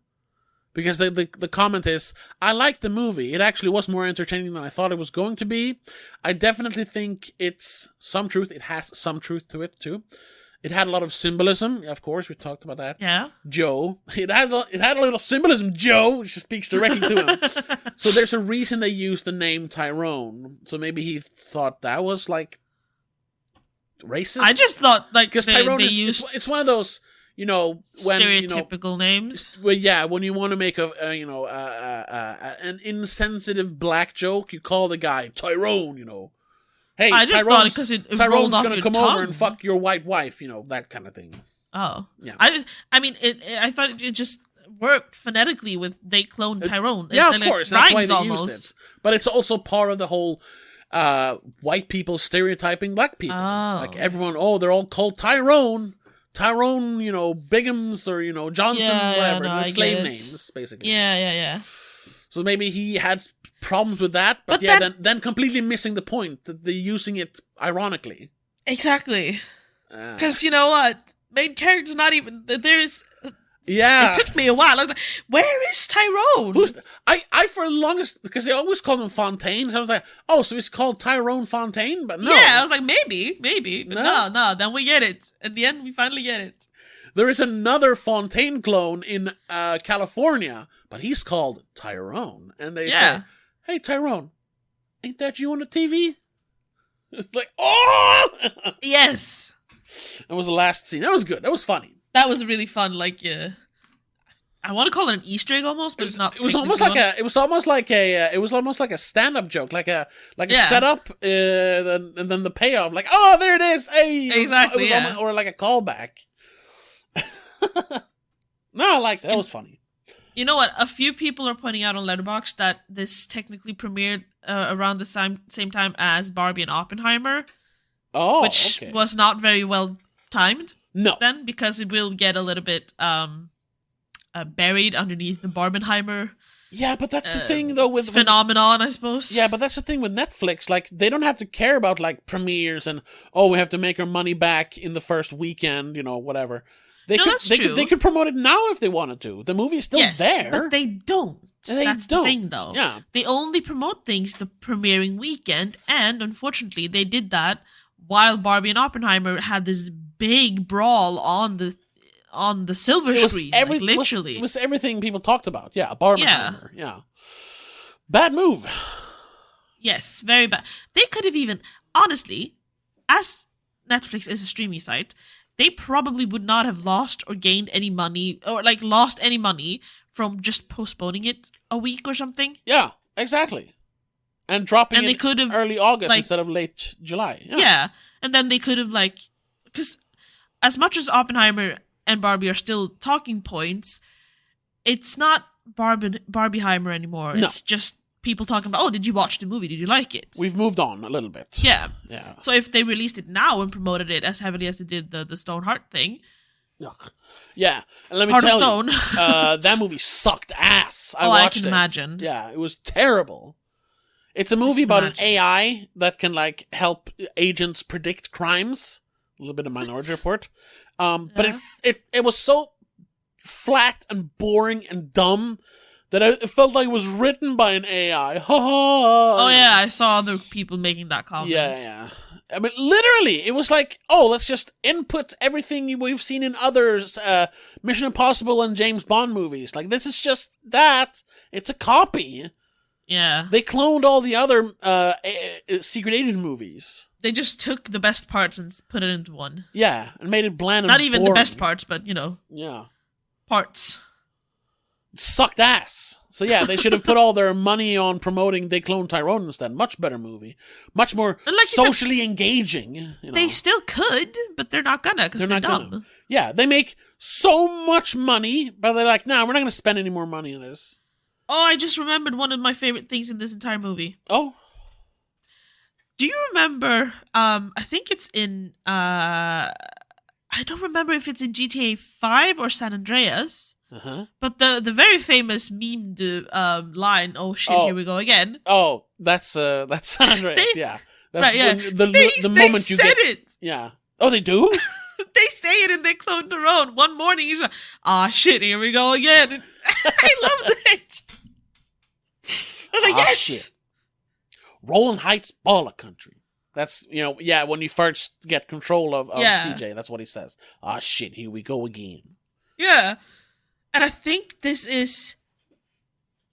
Because the comment is, I like the movie. It actually was more entertaining than I thought it was going to be. I definitely think it's some truth. It has some truth to it, too. It had a lot of symbolism. Of course, we talked about that. Yeah. Joe. It had a little symbolism, Joe, which speaks directly to him. So there's a reason they used the name Tyrone. So maybe he thought that was, like, racist. I just thought, like, because Tyrone it's one of those... stereotypical names. Well, yeah, when you want to make an insensitive black joke, you call the guy Tyrone. Hey, I just thought it because Tyrone's going to come over and fuck your white wife. That kind of thing. Oh, yeah. I thought it just worked phonetically with they cloned Tyrone. Yeah, of course, that's why they almost. used it. But it's also part of the whole white people stereotyping black people. Oh. Like everyone, they're all called Tyrone. Tyrone, Biggums or, Johnson, whatever. No, slave names, basically. Yeah. So maybe he had problems with that, but then completely missing the point that they're using it ironically. Exactly. Because you know what? Main character's not even... There's... Yeah. It took me a while. I was like, where is Tyrone? I for the longest, because they always call him Fontaine, so I was like, so it's called Tyrone Fontaine? But no. Yeah, I was like, maybe. But no, then we get it. At the end, we finally get it. There is another Fontaine clone in California, but he's called Tyrone. And they say, hey, Tyrone, ain't that you on the TV? It's like, oh! Yes. That was the last scene. That was good. That was funny. That was really fun. Like, I want to call it an Easter egg almost, but it's not. It was almost like a stand-up joke, like a setup, and then the payoff. Like, oh, there it is. Hey, exactly. Or like a callback. No, I liked it. That was funny. You know what? A few people are pointing out on Letterboxd that this technically premiered around the same time as Barbie and Oppenheimer. Oh, which was not very well timed. No. Then, because it will get a little bit buried underneath the Barbenheimer. Yeah, but that's the thing, though, with phenomenon, I suppose. Yeah, but that's the thing with Netflix. Like, they don't have to care about, like, premieres and, we have to make our money back in the first weekend, whatever. They could promote it now if they wanted to. The movie's still there. But they don't. That's the thing, though. Yeah. They only promote things the premiering weekend, and unfortunately, they did that while Barbie and Oppenheimer had this big brawl on the silver screen, literally. It was everything people talked about. Yeah, Barbenheimer. Yeah. Bad move. Yes, very bad. They could have even, honestly, as Netflix is a streaming site, they probably would not have lost or gained any money, or lost any money from just postponing it a week or something. Yeah, exactly. And dropping it early August instead of late July. Yeah. And then they could have, because as much as Oppenheimer and Barbie are still talking points, it's not Barbieheimer anymore. No. It's just people talking about, oh, did you watch the movie? Did you like it? We've moved on a little bit. Yeah. So if they released it now and promoted it as heavily as they did the Stoneheart thing. Yeah. And let me tell you, that movie sucked ass. I can imagine. Yeah, it was terrible. It's a movie about an AI that can, help agents predict crimes. A little bit of Minority Report. But it was so flat and boring and dumb that it felt like it was written by an AI. Oh, yeah, I saw other people making that comment. Yeah. I mean, literally, it was like, let's just input everything we've seen in others, Mission Impossible and James Bond movies. This is just that. It's a copy. Yeah. They cloned all the other Secret Agent movies. They just took the best parts and put it into one. Yeah, and made it bland and not even boring. The best parts, but, Yeah. Parts. It sucked ass. So yeah, they should have put all their money on promoting They Cloned Tyrone instead. Much better movie. Much more socially engaging. They still could, but they're not gonna because they're dumb. Gonna. Yeah, they make so much money, but they're like, nah, we're not gonna spend any more money on this. Oh, I just remembered one of my favorite things in this entire movie. Oh? Do you remember, I think it's in, I don't remember if it's in GTA 5 or San Andreas, but the very famous memed line, oh shit, here we go again. Oh, that's San Andreas, yeah. That's right, yeah. The moment you said get it. Yeah. Oh, they do? They say it and they cloned their own. One morning he's like, shit, here we go again. I loved it. I was like, yes! Shit. Roland Heights baller country. That's, when you first get control of CJ, that's what he says. Shit, here we go again. Yeah. And I think this is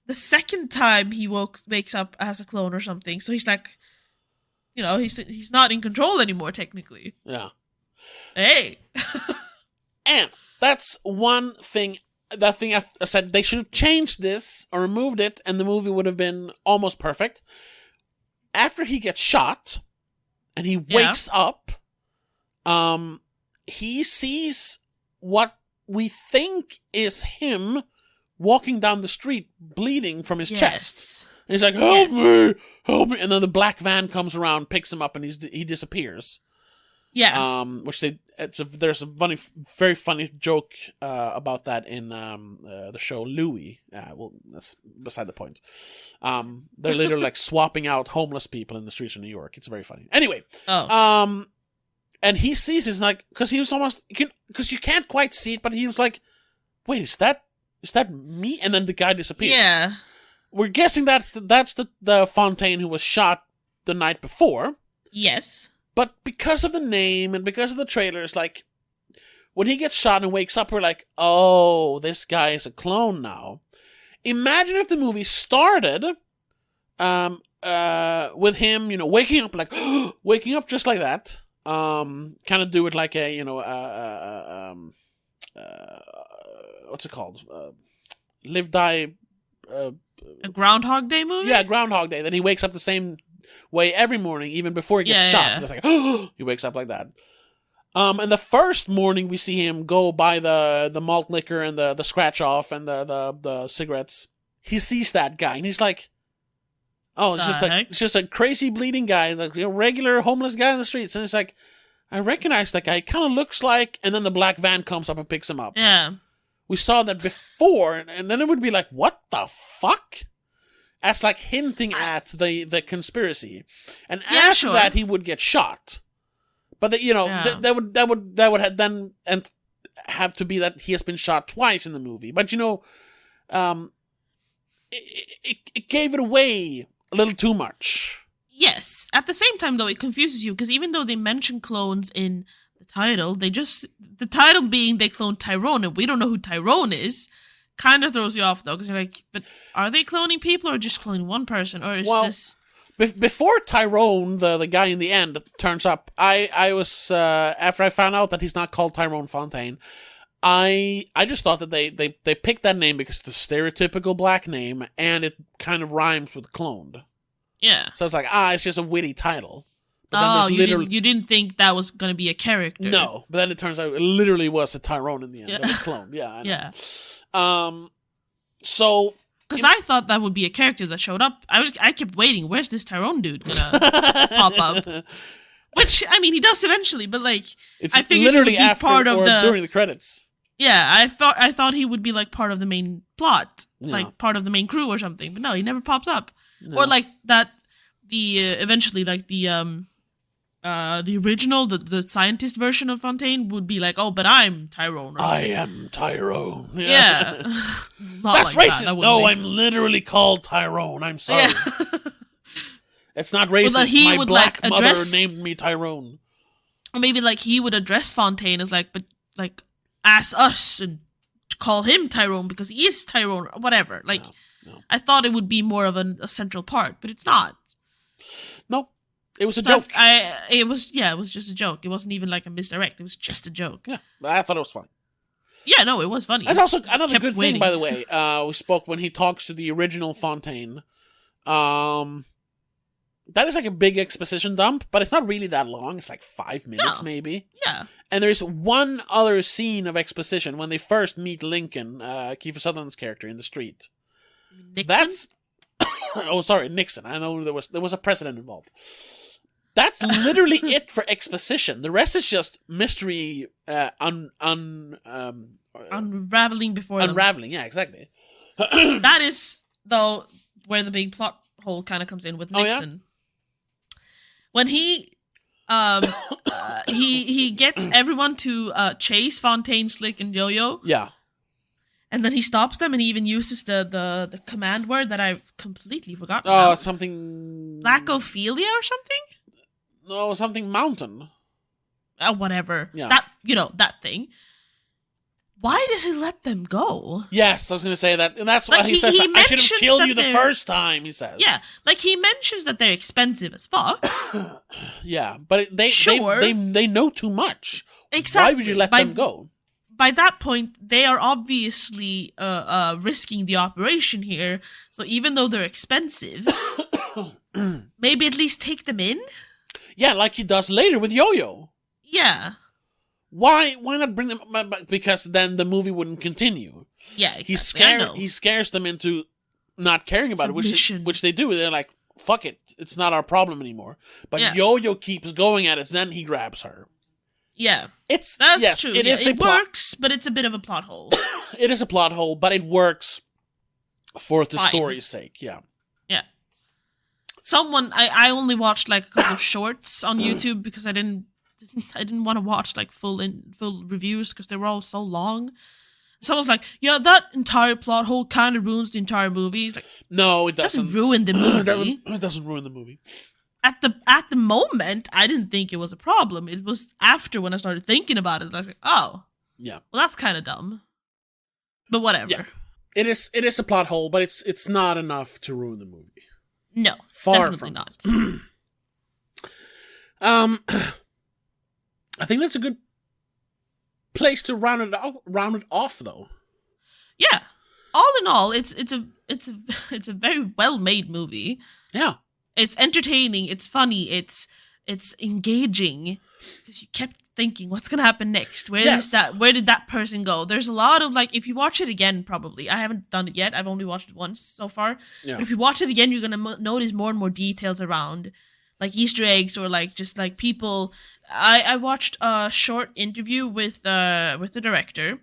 the second time he wakes up as a clone or something. So he's like, he's not in control anymore, technically. Yeah. Hey. And that's one thing. That thing I said, they should have changed this or removed it, and the movie would have been almost perfect. After he gets shot, and he wakes up, he sees what we think is him walking down the street, bleeding from his chest. And he's like, help me! And then the black van comes around, picks him up, and he disappears. Yeah. There's a very funny joke about that in the show Louie. That's beside the point. They're literally swapping out homeless people in the streets of New York. It's very funny. Anyway. Oh. And he sees his because he was almost because you can't quite see it, but he was like, "Wait, is that me?" And then the guy disappears. Yeah. We're guessing that's the Fontaine who was shot the night before. Yes. But because of the name and because of the trailers, when he gets shot and wakes up, we're like, oh, this guy is a clone now. Imagine if the movie started with him, waking up waking up just like that. Kind of do it like a, what's it called? Live, Die. A Groundhog Day movie? Yeah, Groundhog Day. Then he wakes up the same way every morning, even before he gets shot. It's like, he wakes up like that. And the first morning we see him go buy the malt liquor and the scratch off and the cigarettes. He sees that guy and he's like, oh, it's just a crazy bleeding guy, regular homeless guy on the streets. And it's like, I recognize that guy. He kind of looks like, and then the black van comes up and picks him up. Yeah. We saw that before, and then it would be like, what the fuck? As hinting at the conspiracy. And after that, he would get shot. But that would have then, and have to be that he has been shot twice in the movie. But it gave it away a little too much. Yes. At the same time, though, it confuses you because even though they mention clones in the title, the title being they cloned Tyrone, and we don't know who Tyrone is, kind of throws you off, though, because you're like, but are they cloning people or just cloning one person? Or is this... Before Tyrone, the guy in the end, turns up, I was, after I found out that he's not called Tyrone Fontaine, I just thought that they picked that name because it's the stereotypical black name, and it kind of rhymes with cloned. Yeah. So it's like, it's just a witty title. But then you didn't think that was going to be a character. No, but then it turns out it literally was a Tyrone in the end. Yeah. It was cloned. Yeah, I know. Yeah. So... Because I thought that would be a character that showed up. I kept waiting. Where's this Tyrone dude gonna pop up? Which, I mean, he does eventually, but like, it's I figured literally he would be after part of or during the credits. Yeah, I thought he would be like part of the main plot, like part of the main crew or something. But no, he never popped up. No. Or like that. Eventually, like the original, the scientist version of Fontaine would be like, oh, but I'm Tyrone. I am Tyrone. Yeah. That's like racist. That. No, I'm literally called Tyrone. I'm sorry. Yeah. It's not racist. Well, my black mother named me Tyrone. Or maybe like he would address Fontaine as like, but like ask us and call him Tyrone because he is Tyrone or whatever. Like, no. I thought it would be more of a central part, but it's not. No. It was a joke. It was just a joke. It wasn't even like a misdirect. It was just a joke. Yeah, but I thought it was fun. Yeah, no, it was funny. That's also another good thing, by the way. We spoke when he talks to the original Fontaine. That is like a big exposition dump, but it's not really that long. It's like 5 minutes, maybe. Yeah. And there's one other scene of exposition when they first meet Lincoln, Kiefer Sutherland's character, in the street. Nixon? That's... Nixon. I know there was a president involved. That's literally it for exposition. The rest is just mystery, unraveling before them. Unraveling, yeah, exactly. That is, though, where the big plot hole kind of comes in with Nixon. Yeah? When he gets everyone to chase Fontaine, Slick, and Yo-Yo. Yeah. And then he stops them, and he even uses the command word that I've completely forgotten. Oh, it's something... Lackophilia or something? No, something mountain. Whatever. Yeah. That thing. Why does he let them go? Yes, I was going to say that. And that's why he says, I should have killed you the first time, he says. Yeah, like he mentions that they're expensive as fuck. Yeah, but they know too much. Exactly. Why would you let them go? By that point, they are obviously risking the operation here. So even though they're expensive, maybe at least take them in? Yeah, like he does later with Yo-Yo. Yeah. Why not bring them? Because then the movie wouldn't continue. Yeah, exactly. He scares them into not caring about it, which they do. They're like, fuck it, it's not our problem anymore. But Yo-Yo keeps going at it, then he grabs her. Yeah. That's true. It works, but it's a bit of a plot hole. It is a plot hole, but it works for the story's sake, yeah. Yeah. I only watched like a couple of shorts on YouTube because I didn't want to watch like full reviews because they were all so long. Someone's like, yeah, that entire plot hole kind of ruins the entire movie. It's like, no, it doesn't. Ruin the movie. It doesn't ruin the movie. At the moment, I didn't think it was a problem. It was after when I started thinking about it, I was like, oh, yeah, well, that's kind of dumb. But whatever. Yeah. It is a plot hole, but it's not enough to ruin the movie. No, far definitely from not. I think that's a good place to round it off, though. Yeah, all in all, it's a very well made movie. Yeah. It's entertaining, it's funny, it's engaging because you kept thinking, what's gonna happen next? Where did that person go? There's a lot of like, if you watch it again, probably I haven't done it yet. I've only watched it once so far. Yeah. But if you watch it again, you're gonna notice more and more details around like Easter eggs or like just like people. I watched a short interview with the director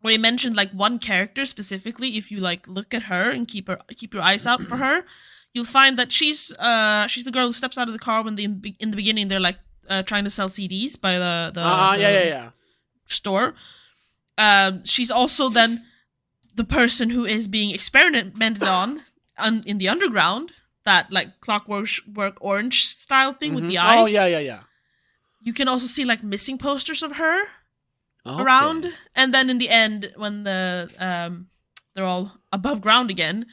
where he mentioned like one character specifically. If you like look at her and keep your eyes out for her, you'll find that she's the girl who steps out of the car when in the beginning they're like trying to sell CDs by the store. She's also then the person who is being experimented on in the underground. That like Clockwork Orange style thing with the eyes. Oh yeah. You can also see like missing posters of her around, and then in the end, when they're all above ground again,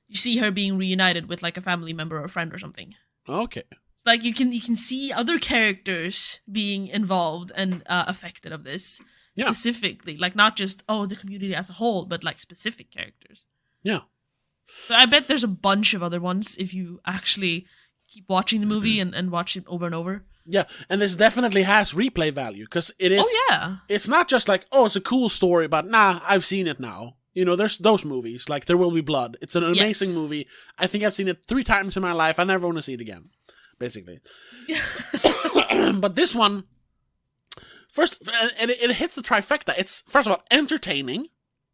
you see her being reunited with like a family member or a friend or something. Okay. Like you can see other characters being involved and affected of this specifically, like not just the community as a whole, but like specific characters. Yeah. So I bet there's a bunch of other ones if you actually keep watching the movie and watch it over and over. Yeah, and this definitely has replay value, because it is... Oh, yeah. It's not just like, it's a cool story, but I've seen it now. You know, there's those movies, like There Will Be Blood. It's an amazing movie. I think I've seen it 3 times in my life. I never want to see it again, basically. But this one, first, and it hits the trifecta. It's, first of all, entertaining.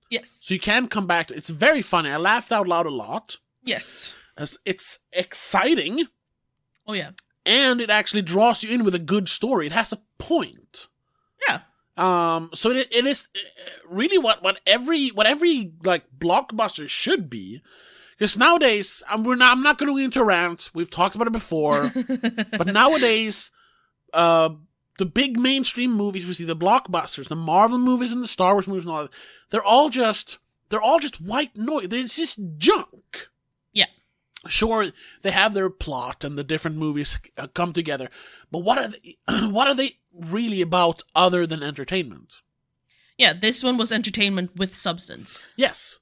Yes. So you can come back to it. It's very funny. I laughed out loud a lot. Yes. It's exciting. Oh, yeah. And it actually draws you in with a good story. It has a point. Yeah. So it is really what every like blockbuster should be. Because nowadays, I'm not going to go into a rant. We've talked about it before. But nowadays, the big mainstream movies we see, the blockbusters, the Marvel movies and the Star Wars movies and all that, they're all just white noise. It's just junk. Yeah. Sure, they have their plot and the different movies come together, but what are they really about other than entertainment? Yeah, this one was entertainment with substance. Yes.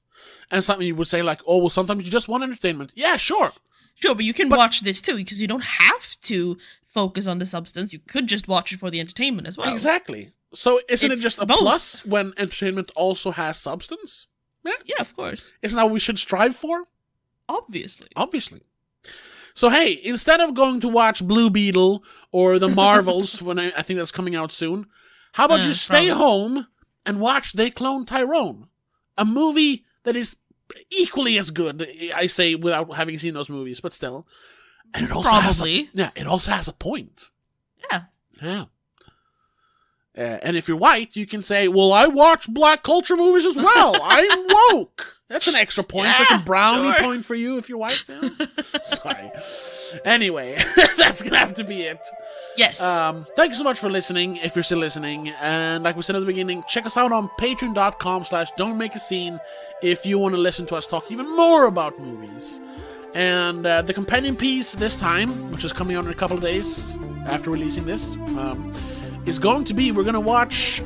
And something you would say like, well, sometimes you just want entertainment. Yeah, sure. Sure, but you can watch this too, because you don't have to focus on the substance. You could just watch it for the entertainment as well. Exactly. So isn't it just a both. plus when entertainment also has substance? Yeah, of course. Isn't that what we should strive for? Obviously. So hey, instead of going to watch Blue Beetle or the Marvels, when I think that's coming out soon, how about you stay home and watch They Clone Tyrone? A movie that is equally as good, I say, without having seen those movies, but still. And it also it also has a point. Yeah. And if you're white, you can say, well, I watch black culture movies as well. I'm woke. That's an extra point. That's a brownie point for you if you're white. Sorry. Anyway, that's going to have to be it. Yes. Thank you so much for listening, if you're still listening. And like we said at the beginning, check us out on patreon.com/don'tmakeascene if you want to listen to us talk even more about movies. And the companion piece this time, which is coming out in a couple of days after releasing this, is going to be, we're going to watch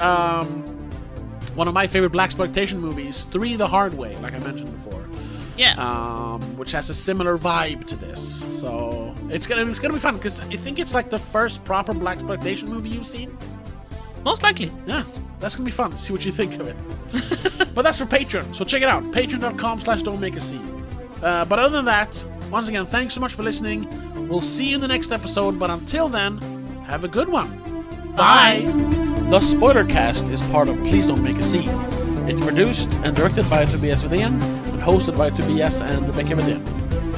one of my favorite blaxploitation movies, 3 the Hard Way, like I mentioned before. Yeah. Which has a similar vibe to this. So it's gonna be fun, because I think it's like the first proper blaxploitation movie you've seen. Most likely. Yes. That's gonna be fun. See what you think of it. But that's for Patreon, so check it out. Patreon.com/don'tmakeascene. But other than that, once again, thanks so much for listening. We'll see you in the next episode, but until then, have a good one. Bye! The Spoilercast is part of Please Don't Make a Scene. It's produced and directed by Tobias Vedén and hosted by Tobias and Rebecca Vedén.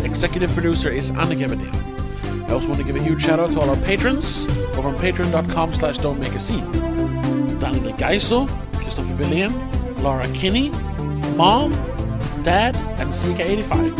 Executive producer is Annika Vedén. I also want to give a huge shout out to all our patrons over on patreon.com/don'tmakeascene. Daniel Geiso, Christopher Billén, Laura Kinney, Mom, Dad, and CK85.